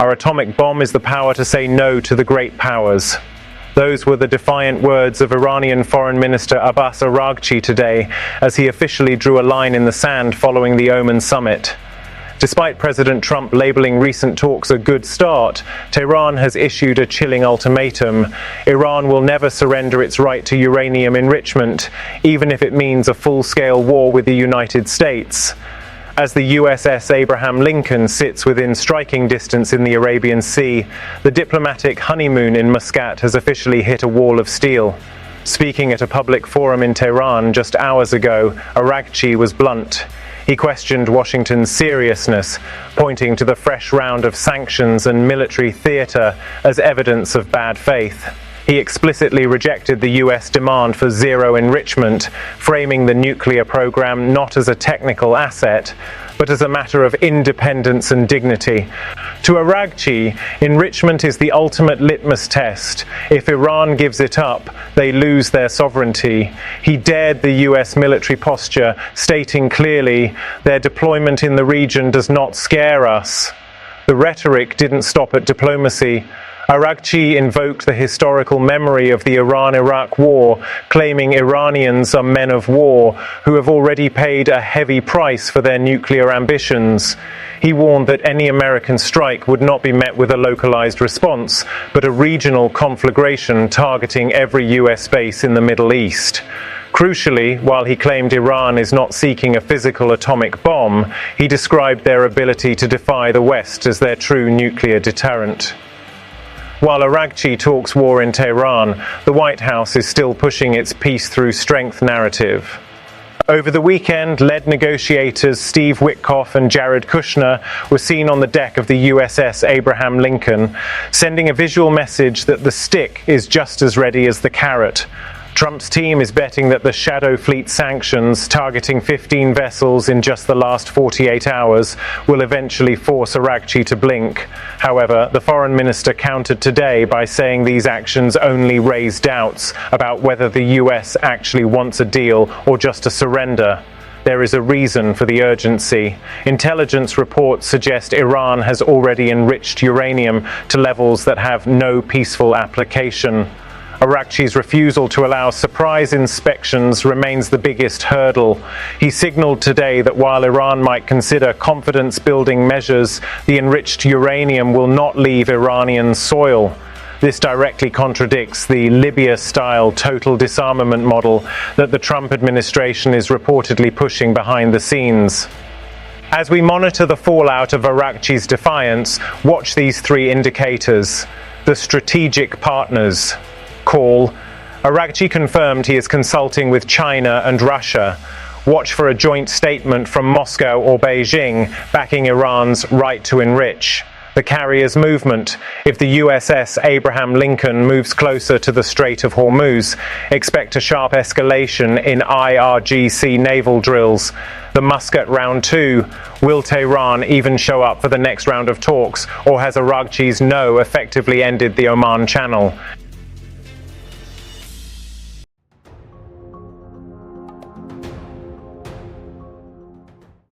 Our atomic bomb is the power to say no to the great powers. Those were the defiant words of Iranian Foreign Minister Abbas Araghchi today, as he officially drew a line in the sand following the Oman summit. Despite President Trump labeling recent talks a good start, Tehran has issued a chilling ultimatum. Iran will never surrender its right to uranium enrichment, even if it means a full-scale war with the United States. As the USS Abraham Lincoln sits within striking distance in the Arabian Sea, the diplomatic honeymoon in Muscat has officially hit a wall of steel. Speaking at a public forum in Tehran just hours ago, Araghchi was blunt. He questioned Washington's seriousness, pointing to the fresh round of sanctions and military theater as evidence of bad faith. He explicitly rejected the US demand for zero enrichment, framing the nuclear program not as a technical asset, but as a matter of independence and dignity. To Araghchi, enrichment is the ultimate litmus test. If Iran gives it up, they lose their sovereignty. He dared the US military posture, stating clearly, "Their deployment in the region does not scare us." The rhetoric didn't stop at diplomacy. Araghchi invoked the historical memory of the Iran-Iraq War, claiming Iranians are men of war who have already paid a heavy price for their nuclear ambitions. He warned that any American strike would not be met with a localized response, but a regional conflagration targeting every US base in the Middle East. Crucially, while he claimed Iran is not seeking a physical atomic bomb, he described their ability to defy the West as their true nuclear deterrent. While Araghchi talks war in Tehran, the White House is still pushing its peace through strength narrative. Over the weekend, lead negotiators Steve Witkoff and Jared Kushner were seen on the deck of the USS Abraham Lincoln, sending a visual message that the stick is just as ready as the carrot. Trump's team is betting that the Shadow Fleet sanctions, targeting 15 vessels in just the last 48 hours, will eventually force Araghchi to blink. However, the foreign minister countered today by saying these actions only raise doubts about whether the US actually wants a deal or just a surrender. There is a reason for the urgency. Intelligence reports suggest Iran has already enriched uranium to levels that have no peaceful application. Araghchi's refusal to allow surprise inspections remains the biggest hurdle. He signaled today that while Iran might consider confidence-building measures, the enriched uranium will not leave Iranian soil. This directly contradicts the Libya-style total disarmament model that the Trump administration is reportedly pushing behind the scenes. As we monitor the fallout of Araghchi's defiance, watch these three indicators. The strategic partners. Call. Araghchi confirmed he is consulting with China and Russia. Watch for a joint statement from Moscow or Beijing backing Iran's right to enrich. The carrier's movement. If the USS Abraham Lincoln moves closer to the Strait of Hormuz, expect a sharp escalation in IRGC naval drills. The Muscat Round 2. Will Tehran even show up for the next round of talks, or has Araghchi's no effectively ended the Oman Channel?